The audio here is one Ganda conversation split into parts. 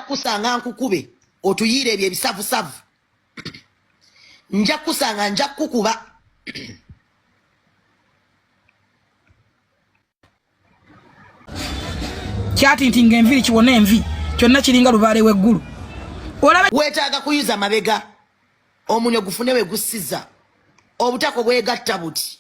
kusanga nkukube otuyire ebyo ebisavusavu nja kusanga nja kukuba kyati ntinga enviri kiwona envi kyonna kiringa lubaale weggulu weetaaga kuyuza mabega omunyo gufune we gussiza obutako bwegatta buti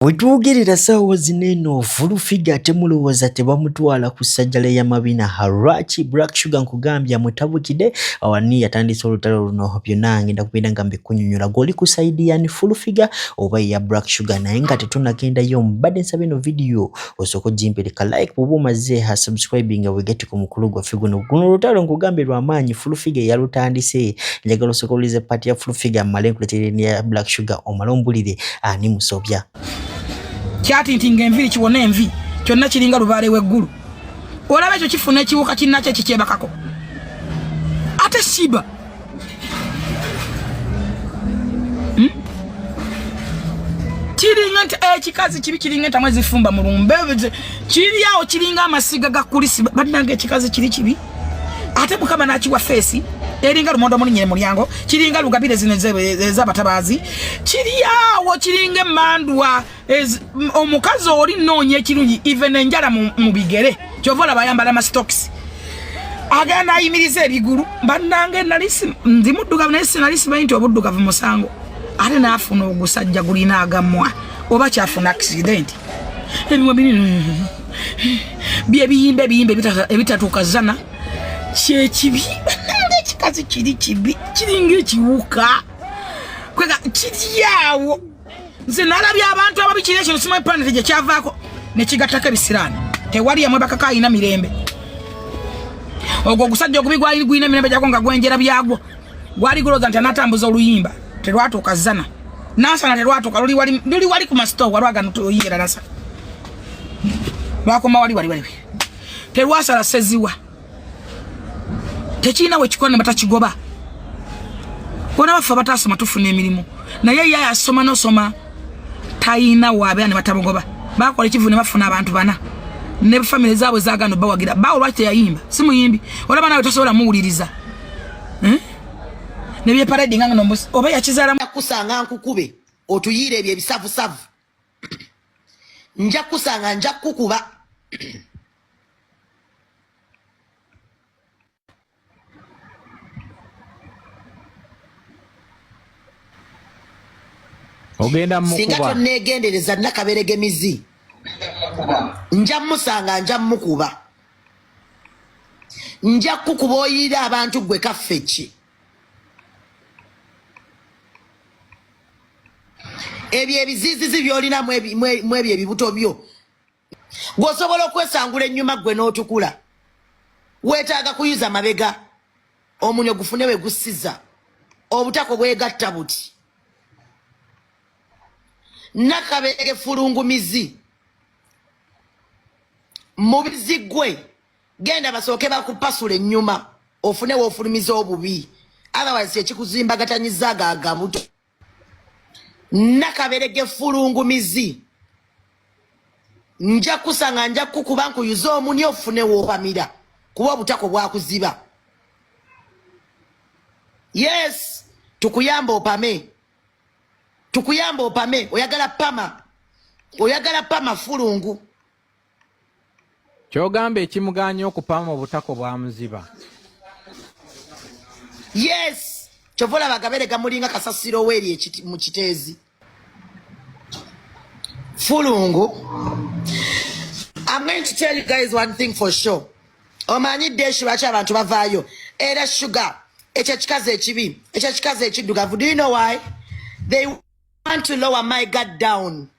Wetwogerera ssaawa zino eno Fulufiga ate mulowooza tebamutwala ku ssajjala ya Mabina Harachi Black Sugar nkugambye amutabukidde awani yatandise olutalo luno byonna ngenda kubeera nga mbikunyonyola goli ku saidi yani Fulufiga oba ya Black Sugar naye nga tetunnagendayo mbadde nsaba eno video osooka ogimpereka like bw'oba omaze ha subscribing nga wegete ku mukulu gwaffe guno olutalo nkugambye lw'amaanyi Fulufiga yalutandise njagala osooka owulize paati ya Fulufiga mmale nkuleetere ya Black Sugar omale ombulire ani musobya kyati ntinga enviri kiwona envi kyonna kiringa lubaale weggulu olaba ekyo kifuna ekiwuka kinnakyo ekikyebakako ate siba kiringa nti ekikazi kibi kiringa entamu ezifumba mu lumbe kiri awo kiringa amasiga gakulisi bannanga ekikazi kiri kibi ate mukama n'akiwa feesi eringa lumondo mulinyere mulyango kiringa lugabire zino ez'abatabaazi kiri awo kiringa emmandwa omukazi oli nnoonya ekirungi even enjala mu bigere kyova olaba ayambala amasitokisi agenda ayimiriza ebigulu bannange nalisi ndi muddugavu naye sinali simanyi nti obuddugavu musango ate n'afuna ogusajja gulina agamwa oba kyafuna accident ebimwe binene byebiyimbe ebitatuuka zana kyekibi ekikazi kiri kibi kiringa ekiwuka kwega kiri awo nze nalabye abantu ababikira ekino simanyi paneti gye kyavaako ne kigattako ebisiraani tewali yamwe bakaka alina mirembe ogwo ogusajja ogubi gwali gulina mirembe gyako nga gwenjera byagwo gwali guloza nti anatambuza oluyimba terwatuuka zana nasana terwatuuka luli wali ku masitowa lwagano tuyira nasa lwakoma wali terwasala seziwa tekina we kikone batakigoba bona bafa batasoma tufuna emirimu naye yaya asoma nosoma tayina wabe ne batamugoba bakola ekivune bafuna abantu bana ne family zaabwe zagano bawagira bawo lwate yayimba simuyimbi olaba nawe tosobola muwuliriza ne bye parade nganga nombosi oba yakizala kusanga nkukube otuyire ebyo ebisavusavu nja kusanga nja kukuba ogenda mukuba singa tonneegendereza nakaberege mizi nja musanga nja mukuba nja kukuba oyirira abantu gwe kaffe ki ebyo ebizizizi byolina mu ebyo ebibuto byo gwosobola okwesangula ennyuma gwe n'otukula weetaaga kuyuza mabega omunyo gufune we gussiza obutako bwegatta buti nakaberege fulungumizi mubizi gwe genda basooke bakupasula ennyuma ofune woofulumiza obubi otherwise ekikuzimbagatanyizza gaagabuto nakaberege fulungumizi nja kusanga nja kukuba nkuyuza omuni ofune woopamira kuba obutako bwakuziba yes tukuyamba opame oyagala pama fulungu kyogamba ekimuganya okupama obutako bwamuziba yes chovola bagaberega mulinga kasasiro weri mu kiteezi fulungu. I'm going to tell you guys one thing for sure. Omanyidde shibachi abantu bavaayo era sugar ekyo kikaze ekibi ekyo kikaze ekiddugavu. Do you know why? They want to lower my gut down.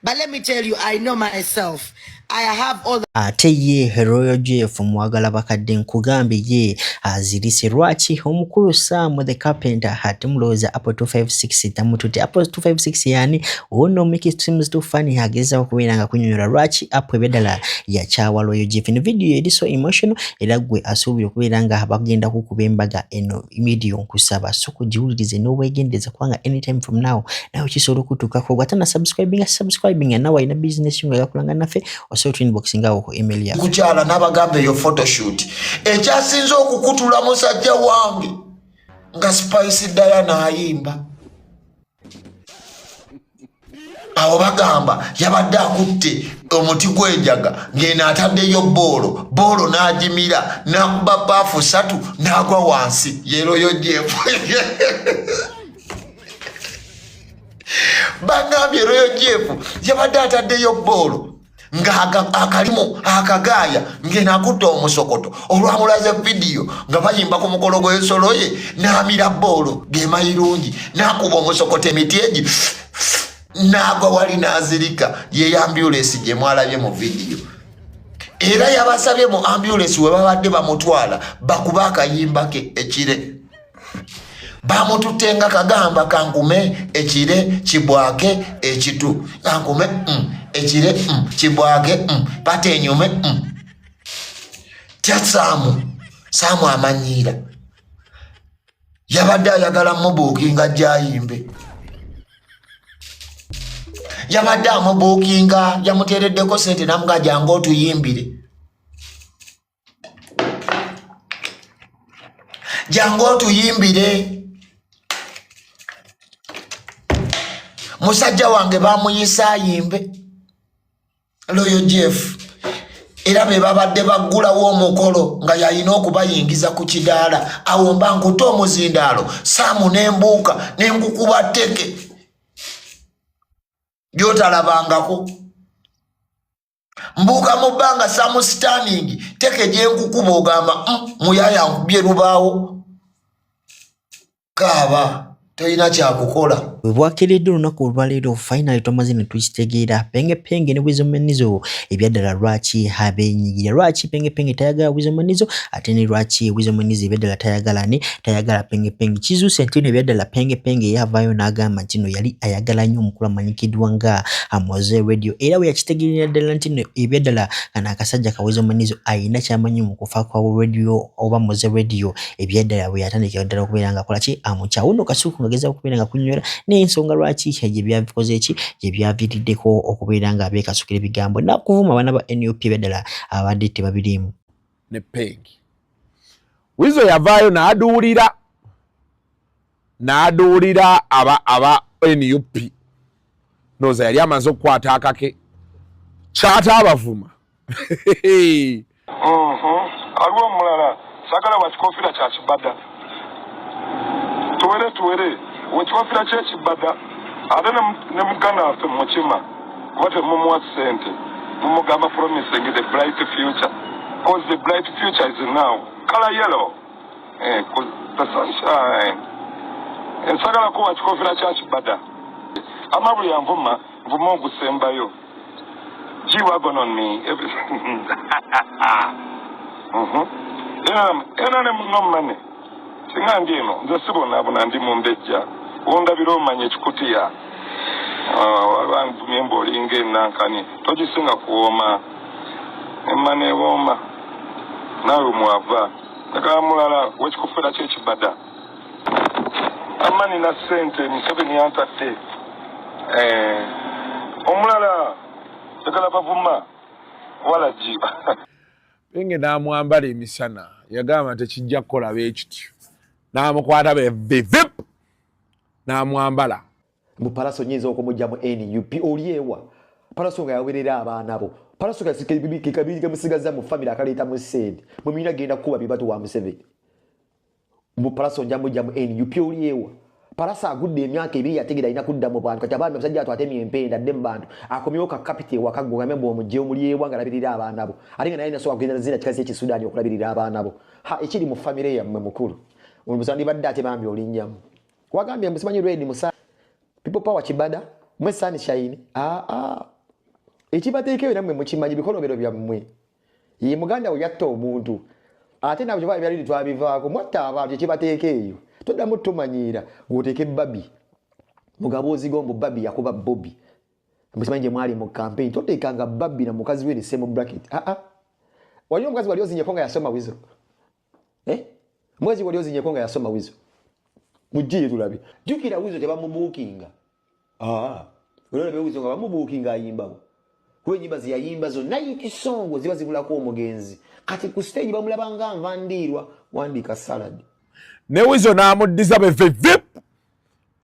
But let me tell you, I know myself. I have all the ate ye Royal Jeff mwagala bakadde nkugambye ye azirise lwaki omukulu Sam the Carpenter ate muloza Apple 256 tamutute Apple 256 yani ono make it seems too funny ageza okubeera nga kunyonyola lwaki Apple bedala ya chawa Royal Jeff. In video eri so emotional era gwe asuubira okubeera nga bagenda kukuba embaga eno video nkusaba so kujiwulirize n'obwegendeza kubanga anytime from now nawe kisobola okutuukako bw'atana subscribing and nawe ina business yunga yakulanga naffe osobola inboxingawo ku email yaffe kukyala n'abagamba eyo photoshoot ekyasinze okukutula musajja wange nga Spice Diana ayimba awo bagamba yabadde akutte omuti gw'enjaga ng'eno ataddeyo boolo n'agimira n'akuba baafu 3 n'agwa wansi yeroyo jeefu bangambye royo jeefu yabadde ataddeyo boolo nga akalimu akagaaya ng'eno akutte omusokoto olwamulaze vidiyo nga bayimba ku mukolo gw'ensolo ye n'amira boolo gemayirungi n'akuba omusokoto emiti egi n'agwa wali n'azirika ye ambulance gye mwalabye mu vidiyo era yabasabye mu ambulance we babadde bamutwala bakuba akayimba ke ekire bamututenga kagamba kankume ekire kibwake ekitu kankume ekire kibwake patenyume tya Saamu amanyiira yabadde ayagala mubuukinga gyayimbe yabadde amubuukinga yamuteereddeko sente namuga jangu otuyimbire musajja wange bamuyisa ayimbe Royo Jeff era be babadde baggulawo omukolo nga yalina okubayingiza ku kidaala awo mba nkutte omuzindaalo Saamu n'embuuka n'enkukuba tteke gyotalabangako mbuuka mu bbanga Saamu standing teke gyenkukuba ogamba muyaya nkubye lubaawo kaaba toyina kyakukola bwakiridde olunaku olwaleero finally twamaze ne tukitegeera penge ne Wizomanizo ebyaddala lwaki abenyigira lwaki penge tayagala Wizomanizo ate ne lwaki Wizomanizo ebyaddala tayagala penge kizuuse nti ebyaddala penge yavaayo n'agamba nti no yali ayagala nnyo omukulu amanyikiddwa nga Moze Radio era we yakitegeerera ddala nti ebyaddala kana akasajja ka Wizomanizo ayina kyamanyi mu kufa kwa radio oba Moze Radio ebyaddala we yatandikira ddala okubeera nga akola ki amukyawuno kasuku ngageza okubeera nga kunywera n'ensonga lwaki gye byabikoze eki gye byaviiriddeko okubeera nga beekasukira ebigambo nakuvuma abaana ba NUP beddala abadde tebabiriimu ne Pegi Wizo yavaayo n'aduulira aba NUP noza yali amaze okukwata akake kyata abavuma aliwo omulala sagala wakikoofira kya kibada tuwere wekikoofira kyekibada ate ne muganda waffe mukima kuba temumuwa ssente mumugamba promising the bright future because the bright future is now color yellow the sunshine ensagala ko wakikoofira kya kibada amabuli yanvuma ogusembayo G-Wagon on me everything ena ne munomane singa ndino nze sibona abuna ndi mumbejja wondabira omanya ekikutiya abantu olinga enankani togisinga kuwoma emmane wooma nawe mwava nakala mulala wekikufera kyekibada amani na sente Museveni yantadde omulala yakala bavuma wala jiba Penge n'amwambala emisana yagamba tekijja kukola beekityo n'amukwata vip n'amwambala mu Palaso nyinza okumujja mu NUP oliewa Palaso nga yawerera abaana bo Palaso nga kabiri kamusigaza mu family akaleeta mu sente mu mina genda kuba bibatu wa Museveni mu Palaso njamujja mu NUP oliewa Palaso agudde emyaka ebiri yategera ina kudda mu bantu kati abaana musajja atwatemye empenda dde mu bantu akomyewo ka capital wakago ngambe omujje omuliewa nga labirira abaana bo ate nga naye naso agenda zina kikazi ekisudani okulabirira abaana bo ekiri mu family yammwe mukulu omusandi badde ate bambi olinnyamu wagambye musimanyi red musa people power kibada mwe sunshine ekibateekeyo namwe mukimanyi bikolobero byammwe ye muganda we yatta omuntu ate nabo kyo byali twabivaako mwatta abantu ekibateekeyo toddamu tumanyiira ng'oteeka ebbabi mugaboozi gombu babi yakuba Bobby musimanyi gye mwali mu campaign toteekanga Bobby na mukazi we lise mu bracket waliyo omukazi wali ozinyeko nga yasoma Wizo mwezi wali ozinyeko nga yasoma Wizo mujjiye tulabe jukira Wizo tebamubuukinga olole be Wizo nga bamubuukinga ayimbawo kuba enyimba zeyayimba zonna yiti songo ziba zibulako omugenzi kati ku stage bamulaba nga nvandiirwa wandiika salad ne Weasel n'amuddiza be vip